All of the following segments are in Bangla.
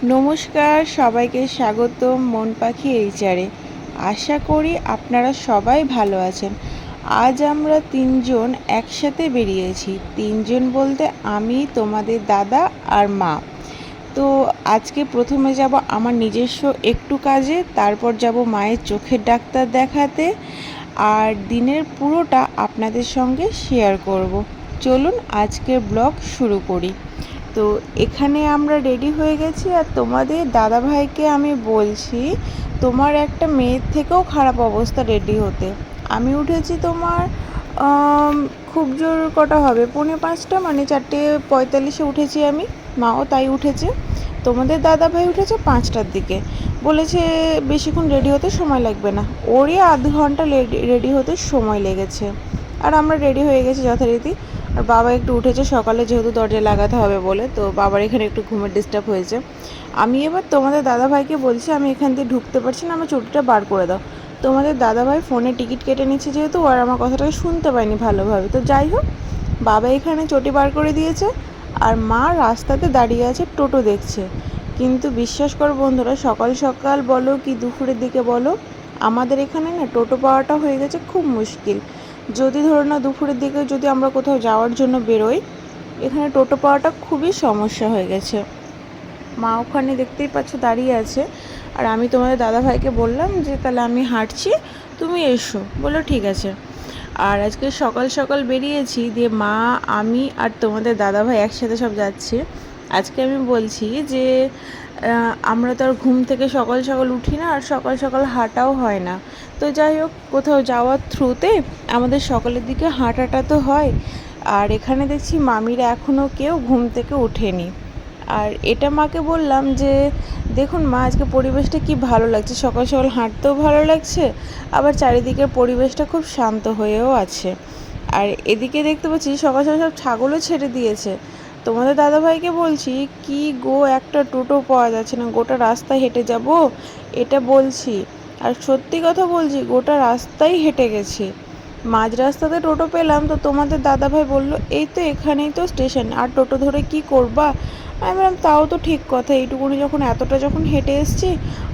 নমস্কার, সবাইকে স্বাগতম মন পাখি এইচআরে। আশা করি আপনারা সবাই ভালো আছেন। আজ আমরা তিনজন একসাথে বেরিয়েছি। তিনজন বলতে আমি, তোমাদের দাদা আর মা। তো আজকে প্রথমে যাব আমার নিজস্ব একটু কাজে, তারপর যাব মায়ের চোখের ডাক্তার দেখাতে, আর দিনের পুরোটা আপনাদের সঙ্গে শেয়ার করব। চলুন আজকের ব্লগ শুরু করি। তো এখানে আমরা রেডি হয়ে গেছি, আর তোমাদের দাদাভাইকে আমি বলছি তোমার একটা মেয়ের থেকেও খারাপ অবস্থা রেডি হতে। আমি উঠেছি তোমার খুব জোর কটা হবে, 4:45, মানে 4:45 উঠেছি আমি, মাও তাই উঠেছে। তোমাদের দাদাভাই উঠেছে 5টার দিকে, বলেছে বেশিক্ষণ রেডি হতে সময় লাগবে না, ওরই আধ ঘন্টা রেডি হতে সময় লেগেছে। আর আমরা রেডি হয়ে গেছি যথারীতি। আর বাবা একটু উঠেছে সকালে, যেহেতু দরজা লাগাতে হবে বলে, তো বাবার এখানে একটু ঘুমের ডিস্টার্ব হয়েছে। আমি এবার তোমাদের দাদাভাইকে বলছি আমি এখান দিয়ে ঢুকতে পারছি না, আমার চটিটা বার করে দাও। তোমাদের দাদাভাই ফোনে টিকিট কেটে নিচ্ছে যেহেতু, আর আমার কথাটাকে শুনতে পাইনি ভালোভাবে। তো যাই হোক, বাবা এখানে চটি বার করে দিয়েছে, আর মা রাস্তাতে দাঁড়িয়ে আছে, টোটো দেখছে। কিন্তু বিশ্বাস করো বন্ধুরা, সকাল সকাল বলো কি দুপুরের দিকে বলো, আমাদের এখানে না টোটো পাওয়াটা হয়ে গেছে খুব মুশকিল। যদি ধরো না দুপুরের দিকে যদি আমরা কোথাও যাওয়ার জন্য বেরোই, এখানে টোটো পাওয়াটা খুবই সমস্যা হয়ে গেছে। মা ওখানে দেখতেই পাচ্ছ দাঁড়িয়ে আছে, আর আমি তোমাদের দাদাভাইকে বললাম যে তাহলে আমি হাঁটছি, তুমি এসো। বললো ঠিক আছে। আর আজকে সকাল সকাল বেরিয়েছি, দিয়ে মা, আমি আর তোমাদের দাদাভাই একসাথে সব যাচ্ছি। আজকে আমি বলছি যে আমরা তো আর ঘুম থেকে সকাল সকাল উঠি না, আর সকাল সকাল হাঁটাও হয় না। তো যাই হোক, কোথাও যাওয়ার থ্রুতে আমাদের সকালের দিকে হাঁটাটা তো হয়। আর এখানে দেখছি মামিরা এখনও কেউ ঘুম থেকে ওঠেনি। আর এটা মাকে বললাম যে দেখুন মা, আজকে পরিবেশটা কি ভালো লাগছে, সকাল সকাল হাঁটতেও ভালো লাগছে, আবার চারিদিকের পরিবেশটা খুব শান্ত হয়েও আছে। আর এদিকে দেখতে পাচ্ছি সকাল সকাল সব ছাগলও ছেড়ে দিয়েছে। তোমাদের দাদাভাইকে বলছি কি গো, একটা টোটো পাওয়া যাচ্ছে না, গোটা রাস্তা হেঁটে যাব এটা বলছি। আর সত্যি কথা বলছি, গোটা রাস্তাই হেঁটে গেছি, মাঝ রাস্তাতে টোটো পেলাম। তো তোমাদের দাদাভাই বলল এই তো এখানেই তো স্টেশন, আর টোটো ধরে কি করবা। আমি বললাম তাও তো ঠিক কথা, এইটুকুনি যখন এতটা যখন হেঁটে এসছি,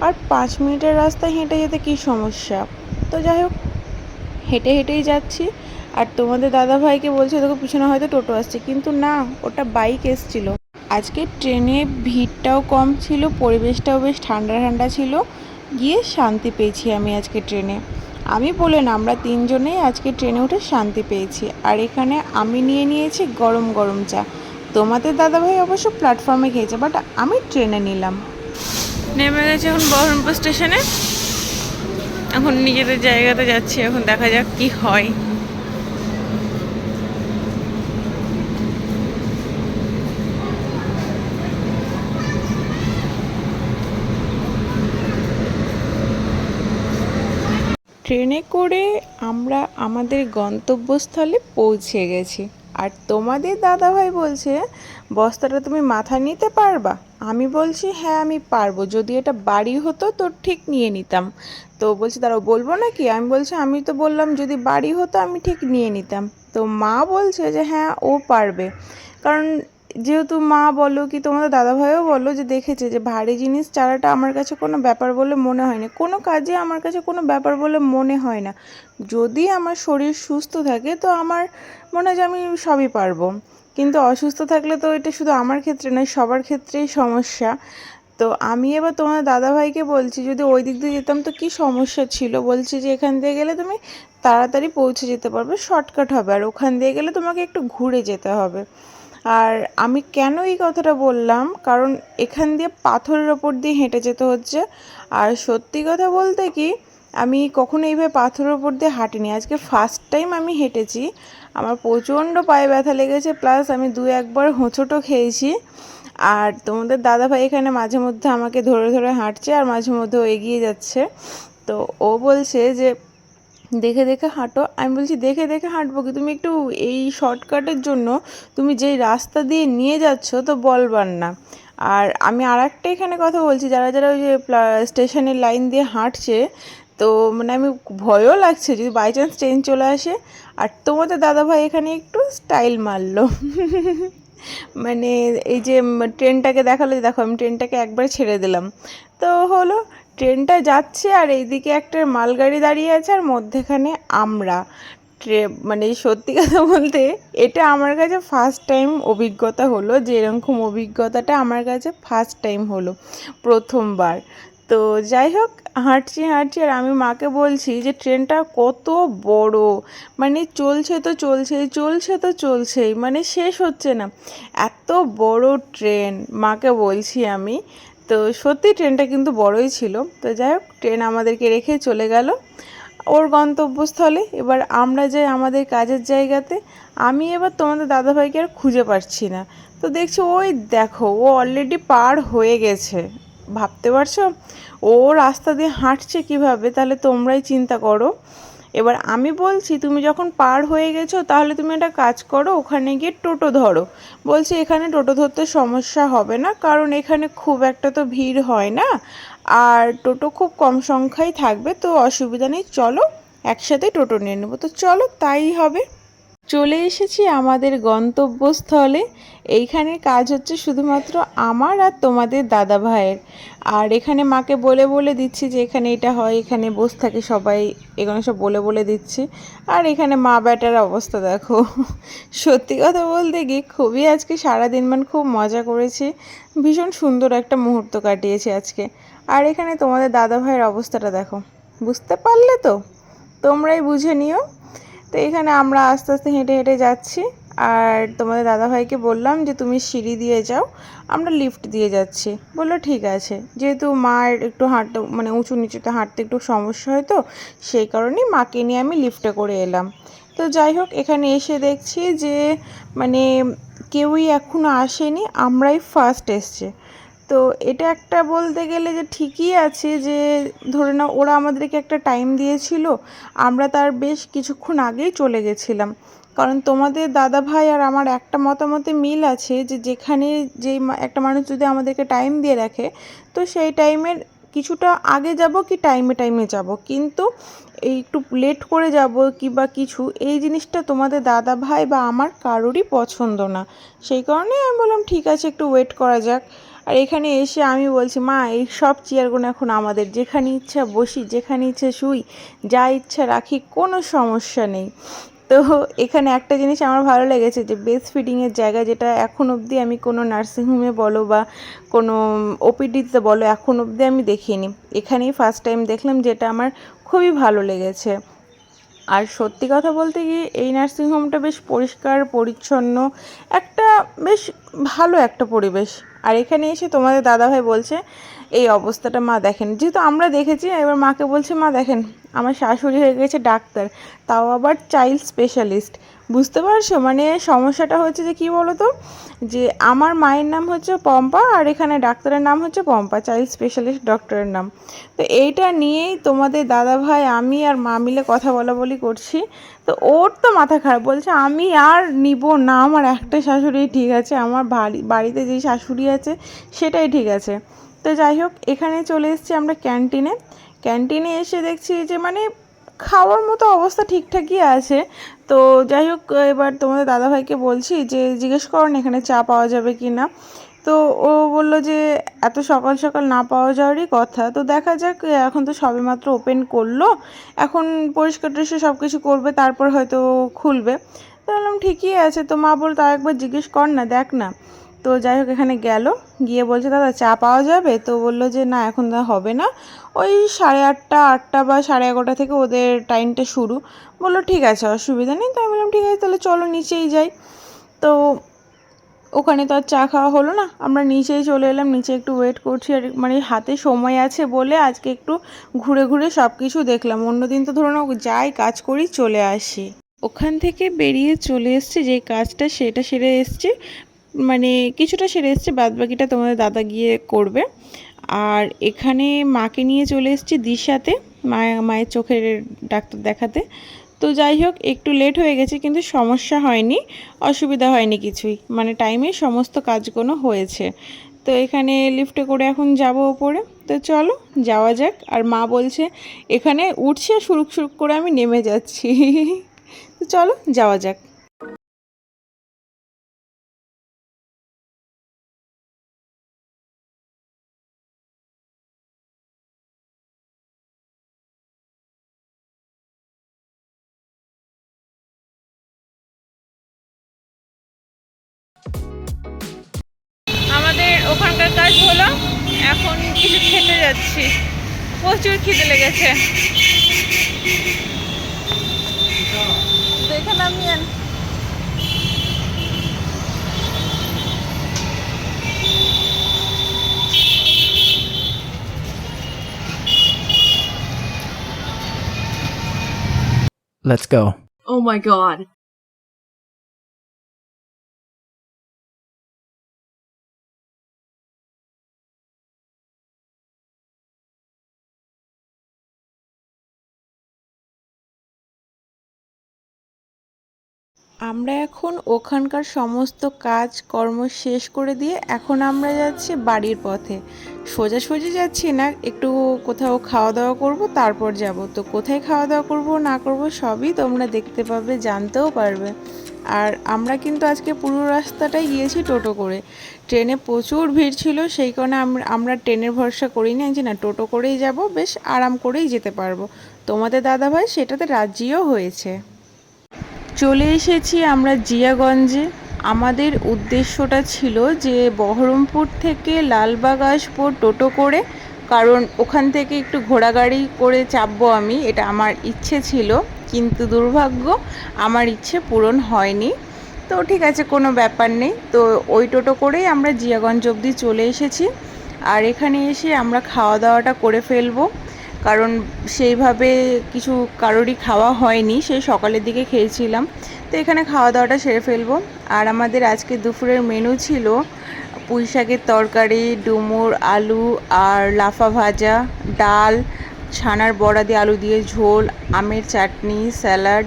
আর 5 মিনিটের রাস্তায় হেঁটে যেতে কী সমস্যা। তো যাই হোক, হেঁটে হেঁটেই যাচ্ছি। আর তোমাদের দাদাভাইকে বলছে দেখো পিছনে হয়তো টোটো আসছে, কিন্তু না, ওটা বাইক এসছিল। আজকে ট্রেনে ভিড়টাও কম ছিল, পরিবেশটাও বেশ ঠান্ডা ঠান্ডা ছিল, গিয়ে শান্তি পেয়েছি আমি আজকে ট্রেনে। আমি বলে না, আমরা তিনজনেই আজকে ট্রেনে উঠে শান্তি পেয়েছি। আর এখানে আমি নিয়ে নিয়েছি গরম গরম চা। তোমাদের দাদাভাই অবশ্য প্ল্যাটফর্মে খেয়েছে, বাট আমি ট্রেনে নিলাম। নেমে গেছে এখন বহরমপুর স্টেশনে, এখন নিজেদের জায়গাতে যাচ্ছি, এখন দেখা যাক কি হয়। ট্রেনে করে আমরা আমাদের গন্তব্যস্থলে পৌঁছে গেছি। আর তোমাদের দাদাভাই বলছে বস্তাটা তুমি মাথায় নিতে পারবা। আমি বলছি হ্যাঁ আমি পারবো, যদি এটা বাড়ি হতো তো ঠিক নিয়ে নিতাম। তো বলছে তারাও বলবো নাকি, আমি বলছি আমি তো বললাম যদি বাড়ি হতো আমি ঠিক নিয়ে নিতাম। তো মা বলছে যে হ্যাঁ ও পারবে, কারণ যেহেতু মা বলো কি তোমাদের দাদাভাইও বলো যে দেখেছে যে ভারী জিনিস চালাটা আমার কাছে কোনো ব্যাপার বলে মনে হয় না, কোনো কাজে আমার কাছে কোনো ব্যাপার বলে মনে হয় না। যদি আমার শরীর সুস্থ থাকে তো আমার মনে হয় যে আমি সবই পারবো, কিন্তু অসুস্থ থাকলে তো এটা শুধু আমার ক্ষেত্রে নয়, সবার ক্ষেত্রেই সমস্যা। তো আমি এবার তোমার দাদাভাইকে বলছি যদি ওই দিক দিয়ে যেতাম তো কী সমস্যা ছিল, বলছি যে এখান দিয়ে গেলে তুমি তাড়াতাড়ি পৌঁছে যেতে পারবে, শর্টকাট হবে, আর ওখান দিয়ে গেলে তোমাকে একটু ঘুরে যেতে হবে। আর আমি কেন এই কথাটা বললাম, কারণ এখান দিয়ে পাথরের ওপর দিয়ে হেঁটে যেতে হচ্ছে। আর সত্যি কথা বলতে কি, আমি কখনো এইভাবে পাথরের ওপর দিয়ে হাঁটিনি, আজকে ফার্স্ট টাইম আমি হেঁটেছি। আমার প্রচণ্ড পায়ে ব্যথা লেগেছে, প্লাস আমি 2-1বার হোঁচটও খেয়েছি। আর তোমাদের দাদাভাই এখানে মাঝে মধ্যে আমাকে ধরে ধরে হাঁটছে, আর মাঝে মধ্যে ও এগিয়ে যাচ্ছে। তো ও বলছে যে দেখে দেখে হাঁটো। আমি বলছি দেখে দেখে হাঁটবো কি, তুমি একটু এই শর্টকাটের জন্য তুমি যেই রাস্তা দিয়ে নিয়ে যাচ্ছ তো বলবার না। আর আমি আর একটা এখানে কথা বলছি, যারা যারা ওই যে স্টেশনের লাইন দিয়ে হাঁটছে, তো মানে আমি ভয়ও লাগছে যদি বাই চান্স ট্রেন চলে আসে। আর তোমাদের দাদাভাই এখানে একটু স্টাইল মারলো। মানে এই যে ট্রেনটাকে দেখালো, দেখো আমি ট্রেনটাকে একবার ছেড়ে দিলাম, তো হলো ট্রেনটা যাচ্ছে আর এইদিকে একটা মালগাড়ি দাঁড়িয়ে আছে আর মধ্যেখানে আমরা মানে সত্যি কথা বলতে এটা আমার কাছে ফার্স্ট টাইম অভিজ্ঞতা হলো, যে এরকম অভিজ্ঞতাটা আমার কাছে ফার্স্ট টাইম হলো, প্রথমবার। তো যাই হোক, হাঁটছি হাঁটছি আর আমি মাকে বলছি যে ট্রেনটা কত বড়, মানে চলছে তো চলছেই, চলছে তো চলছেই, মানে শেষ হচ্ছে না, এত বড় ট্রেন মাকে বলছি আমি। তো সত্যি ট্রেনটা কিন্তু বড়ই ছিল। তো যাই হোক, ট্রেন আমাদেরকে রেখে চলে গেল ওর গন্তব্যস্থলে। এবার আমরা যাই আমাদের কাজের জায়গাতে। আমি এবার তোমাদের দাদাভাইকে আর খুঁজে পাচ্ছি না। তো দেখছি ওই দেখো ও অলরেডি পার হয়ে গেছে, ভাবতে পারছো ও রাস্তা দিয়ে হাঁটছে কিভাবে, তাহলে তোমরাই চিন্তা করো। এবার আমি বলছি তুমি যখন পার হয়ে গেছো তাহলে তুমি একটা কাজ করো, ওখানে গিয়ে টোটো ধরো। বলছি এখানে টোটো ধরতে সমস্যা হবে না, কারণ এখানে খুব একটা তো ভিড় হয় না, আর টোটো খুব কম সংখ্যায় থাকবে, তো অসুবিধা নেই, চলো একসাথে টোটো নিয়ে নেবো। তো চলো তাই হবে। চলে এসেছি আমাদের গন্তব্যস্থলে। এইখানে কাজ হচ্ছে শুধুমাত্র আমার আর তোমাদের দাদা ভাইয়ের। আর এখানে মাকে বলে বলে দিচ্ছি যে এখানে এটা হয়, এখানে বসে থাকে সবাই, এখানে সব বলে বলে দিচ্ছি। আর এখানে মা বেটার অবস্থা দেখো। সত্যি কথা বলতে কি খুবই আজকে সারাদিন খুব মজা করেছি, ভীষণ সুন্দর একটা মুহূর্ত কাটিয়েছি আজকে। আর এখানে তোমাদের দাদা ভাইয়ের অবস্থাটা দেখো, বুঝতে পারলে তো, তোমরাই বুঝে নিও। তো এখানে আমরা আস্তে আস্তে হেঁটে হেঁটে যাচ্ছি, আর তোমাদের দাদাভাইকে বললাম যে তুমি সিঁড়ি দিয়ে যাও, আমরা লিফট দিয়ে যাচ্ছি। বললো ঠিক আছে, যেহেতু মায়ের একটু হাঁটতে উঁচু নিচুতে হাঁটতে একটু সমস্যা হয়, তো সেই কারণেই মাকে নিয়ে আমি লিফটে করে এলাম। তো যাই হোক, এখানে এসে দেখছি যে মানে কেউই এখনও আসেনি, আমরাই ফার্স্ট এসছে। তো এটা একটা বলতে গেলে যে ঠিকই আছে, যে ধরে নাও ওরা আমাদেরকে একটা টাইম দিয়েছিল, আমরা তার বেশ কিছুক্ষণ আগেই চলে গেছিলাম। কারণ তোমাদের দাদা ভাই আর আমার একটা মতামতে মিল আছে, যে যেখানে যেই একটা মানুষ যদি আমাদেরকে টাইম দিয়ে রাখে, তো সেই টাইমের কিছুটা আগে যাব কি টাইমে টাইমে যাব, কিন্তু এই একটু লেট করে যাব কি বা কিছু, এই জিনিসটা তোমাদের দাদা ভাই বা আমার কারোরই পছন্দ না। সেই কারণে আমি বললাম ঠিক আছে, একটু ওয়েট করা যাক। আর এখানে এসে আমি বলছি মা এই সব চেয়ারগুলো এখন আমাদের, যেখানে ইচ্ছা বসি, যেখানে ইচ্ছা শুই, যা ইচ্ছা রাখি, কোনো সমস্যা নেই। তো এখানে একটা জিনিস আমার ভালো লেগেছে, যে ব্রেস্ট ফিডিংয়ের জায়গা, যেটা এখন অবধি আমি কোনো নার্সিংহোমে বলো বা কোনো ওপিডিতে বলো এখন অবধি আমি দেখিনি, এখানেই ফার্স্ট টাইম দেখলাম, যেটা আমার খুবই ভালো লেগেছে। আর সত্যি কথা বলতে কি এই নার্সিংহোমটা বেশ পরিষ্কার পরিচ্ছন্ন, একটা বেশ ভালো একটা পরিবেশ। আর এখানে এসে তোমাদের দাদাভাই বলছে এই অবস্থাটা মা দেখেন, যেহেতু আমরা দেখেছি, এবার মাকে বলছে মা দেখেন আমার শাশুড়ি হয়ে গেছে ডাক্তার, তাও আবার চাইল্ড স্পেশালিস্ট। বুঝতে পারছো সমস্যাটা হচ্ছে যে কী বলো তো, যে আমার মায়ের নাম হচ্ছে পম্পা, আর এখানে ডাক্তারের নাম হচ্ছে পম্পা, চাইল্ড স্পেশালিস্ট ডক্টরের নাম। তো এইটা নিয়েই তোমাদের দাদা ভাই আমি আর মা মিলে কথা বলা বলি করছি। তো ওর তো মাথা খারাপ, বলছে আমি আর নিব না, আমার একটা শাশুড়ি ঠিক আছে, আমার বাড়িতে যেই শাশুড়ি আছে সেটাই ঠিক আছে। তো যাই হোক, এখানে চলে এসেছি আমরা ক্যান্টিনে। ক্যান্টিনে এসে দেখছি যে খাওয়ার মতো অবস্থা ঠিকঠাকই আছে। তো যাই হোক, এবার তোমাদের দাদাভাইকে বলছি যে জিজ্ঞেস করুন এখানে চা পাওয়া যাবে কি না। তো ও বললো যে এত সকাল সকাল না পাওয়া যাওয়ারই কথা, তো দেখা যাক, এখন তো সবেমাত্র ওপেন করলো, এখন পরিষ্কার টরিষ্কার সব কিছু করবে, তারপর হয়তো খুলবে। তো বললাম ঠিকই আছে, তো মা বলতো একবার জিজ্ঞেস কর না, দেখ না। তো যাই হোক, এখানে গেল, গিয়ে বলছে দাদা চা পাওয়া যাবে, তো বললো যে না এখন হবে না, ওই 8:30 8টা বা 11:30 থেকে ওদের টাইমটা শুরু। বললো ঠিক আছে, অসুবিধা নেই। তো আমি বললাম ঠিক আছে, তাহলে চলো নিচেই যাই। তো ওখানে তো আর চা খাওয়া হলো না, আমরা নিচেই চলে এলাম, নিচে একটু ওয়েট করছি। আর হাতে সময় আছে বলে আজকে একটু ঘুরে ঘুরে সব কিছু দেখলাম, অন্যদিন তো ধরো না যাই কাজ করি চলে আসি। ওখান থেকে বেরিয়ে চলে এসছে, যে কাজটা সেটা সেরে এসছে, কিছুটা সেরে এসছে, বাদবাকিটা তোমাদের দাদা গিয়ে করবে। আর এখানে মাকে নিয়ে চলে এসেছি দিশাতে, মায়ের চোখের ডাক্তার দেখাতে। তো যাই হোক, একটু লেট হয়ে গেছে, কিন্তু সমস্যা হয়নি, অসুবিধা হয়নি কিছুই, টাইমে সমস্ত কাজগুলো হয়েছে। তো এখানে লিফটে করে এখন যাব ওপরে। তো চলো যাওয়া যাক। আর মা বলছে এখানে উঠছে, সুরুক সুরুক করে আমি নেমে যাচ্ছি। তো চলো যাওয়া যাক। ওখানকার কাজ হলো, এখন কিছু খেতে যাচ্ছি, প্রচুর খিদে লেগেছে। দেখে নামিয়েন। Let's go. Oh my god. আমরা এখন ওখানকার সমস্ত কাজ কর্ম শেষ করে দিয়ে এখন আমরা যাচ্ছি বাড়ির পথে। সোজাসুজি যাচ্ছি না, একটু কোথাও খাওয়া দাওয়া করব, তারপর যাব। তো কোথায় খাওয়া দাওয়া করব না করব সবই তোমরা দেখতে পাবে, জানতেও পারবে। আর আমরা কিন্তু আজকে পুরো রাস্তাটাই গিয়েছি টোটো করে। ট্রেনে প্রচুর ভিড় ছিল, সেই কারণে আমরা ট্রেনের ভরসা করিনি, যে না টোটো করেই যাব, বেশ আরাম করেই যেতে পারবো। তোমাদের দাদাভাই সেটাতে রাজিও হয়েছে। চলে এসেছি আমরা জিয়াগঞ্জে। আমাদের উদ্দেশ্যটা ছিল যে বহরমপুর থেকে লালবাগ আসবো টোটো করে, কারণ ওখান থেকে একটু ঘোড়াগাড়ি করে চাপবো আমি, এটা আমার ইচ্ছে ছিল। কিন্তু দুর্ভাগ্য আমার ইচ্ছে পূরণ হয়নি। তো ঠিক আছে, কোনো ব্যাপার নেই। তো ওই টোটো করেই আমরা জিয়াগঞ্জ অবধি চলে এসেছি। আর এখানে এসে আমরা খাওয়া দাওয়াটা করে ফেলবো, কারণ সেইভাবে কিছু কারোরই খাওয়া হয়নি, সেই সকালের দিকে খেয়েছিলাম। তো এখানে খাওয়া দাওয়াটা সেরে ফেলবো। আর আমাদের আজকে দুপুরের মেনু ছিল পুঁই শাকের তরকারি, ডুমুর, আলু আর লাফা ভাজা, ডাল, ছানার বড়া দিয়ে আলু দিয়ে ঝোল, আমের চাটনি, স্যালাড।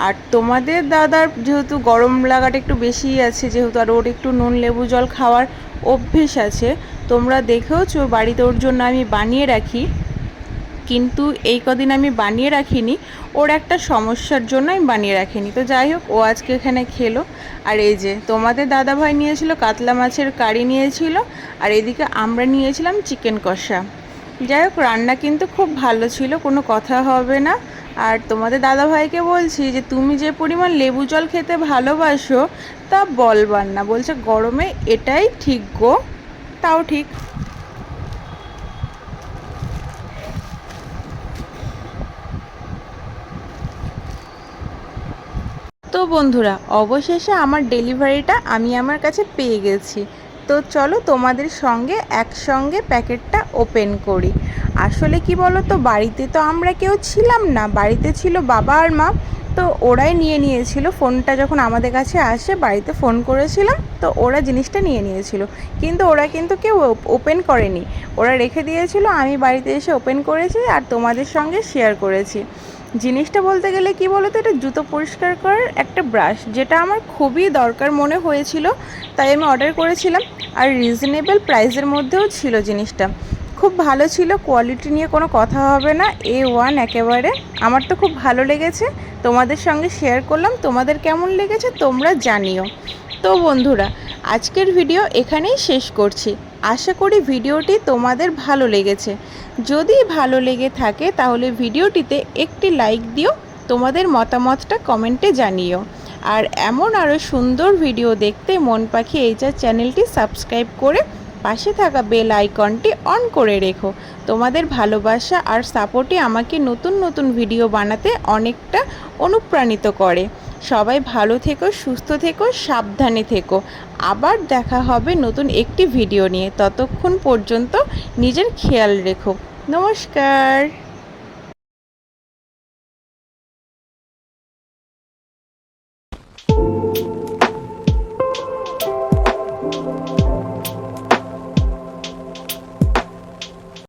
আর তোমাদের দাদার যেহেতু গরম লাগাটা একটু বেশিই আছে, যেহেতু আর ওর একটু নুন লেবু জল খাওয়ার অভ্যেস আছে, তোমরা দেখেওছো বাড়িতে ওর জন্য আমি বানিয়ে রাখি, কিন্তু এই কদিন আমি বানিয়ে রাখিনি, ওর একটা সমস্যার জন্য আমি বানিয়ে রাখিনি। তো যাই হোক, ও আজকে এখানে খেলো। আর এই যে তোমাদের দাদাভাই নিয়েছিল কাতলা মাছের কারি নিয়েছিল, আর এদিকে আমরা নিয়েছিলাম চিকেন কষা। যাই হোক, রান্না কিন্তু খুব ভালো ছিল, কোনো কথা হবে না। আর তোমাদের দাদাভাইকে বলছি যে তুমি যে পরিমাণ লেবু জল খেতে ভালোবাসো তা বলবার না, বলছে গরমে এটাই ঠিক গো। তাও ঠিক। তো বন্ধুরা, অবশেষে আমার ডেলিভারিটা আমি আমার কাছে পেয়ে গেছি। তো চলো তোমাদের সঙ্গে একসঙ্গে প্যাকেটটা ওপেন করি। আসলে কি বলো তো, বাড়িতে তো আমরা কেউ ছিলাম না, বাড়িতে ছিল বাবা আর মা। তো ওরাই নিয়ে নিয়েছিল, ফোনটা যখন আমাদের কাছে আসে, বাড়িতে ফোন করেছিলাম, তো ওরা জিনিসটা নিয়ে নিয়েছিল। কিন্তু ওরা কিন্তু কেউ ওপেন করেনি, ওরা রেখে দিয়েছিল। আমি বাড়িতে এসে ওপেন করেছি আর তোমাদের সঙ্গে শেয়ার করেছি। জিনিসটা বলতে গেলে কি বলো তো, এটা জুতো পরিষ্কার করার একটা ব্রাশ, যেটা আমার খুবই দরকার মনে হয়েছিল, তাই আমি অর্ডার করেছিলাম। আর রিজনেবল প্রাইসের মধ্যেও ছিল জিনিসটা, খুব ভালো ছিল। কোয়ালিটি নিয়ে কোনো কথা হবে না, A1 একেবারে। আমার তো খুব ভালো লেগেছে, তোমাদের সঙ্গে শেয়ার করলাম। তোমাদের কেমন লেগেছে তোমরা জানিও। তো বন্ধুরা, আজকের ভিডিও এখানেই শেষ করছি। আশা করি ভিডিওটি তোমাদের ভালো লেগেছে। যদি ভালো লেগে থাকে তাহলে ভিডিওটিতে একটি লাইক দিও, তোমাদের মতামতটা কমেন্টে জানিও। আর এমন আরও সুন্দর ভিডিও দেখতে মন পাখি এইচআর চ্যানেলটি সাবস্ক্রাইব করে পাশে থাকা বেল আইকনটি অন করে রেখো। তোমাদের ভালোবাসা আর সাপোর্টই আমাকে নতুন নতুন ভিডিও বানাতে অনেকটা অনুপ্রাণিত করে। সবাই ভালো থেকো, সুস্থ থেকো, সাবধানে থেকো। আবার দেখা হবে নতুন একটি ভিডিও নিয়ে। ততক্ষণ পর্যন্ত নিজের খেয়াল রেখো। নমস্কার।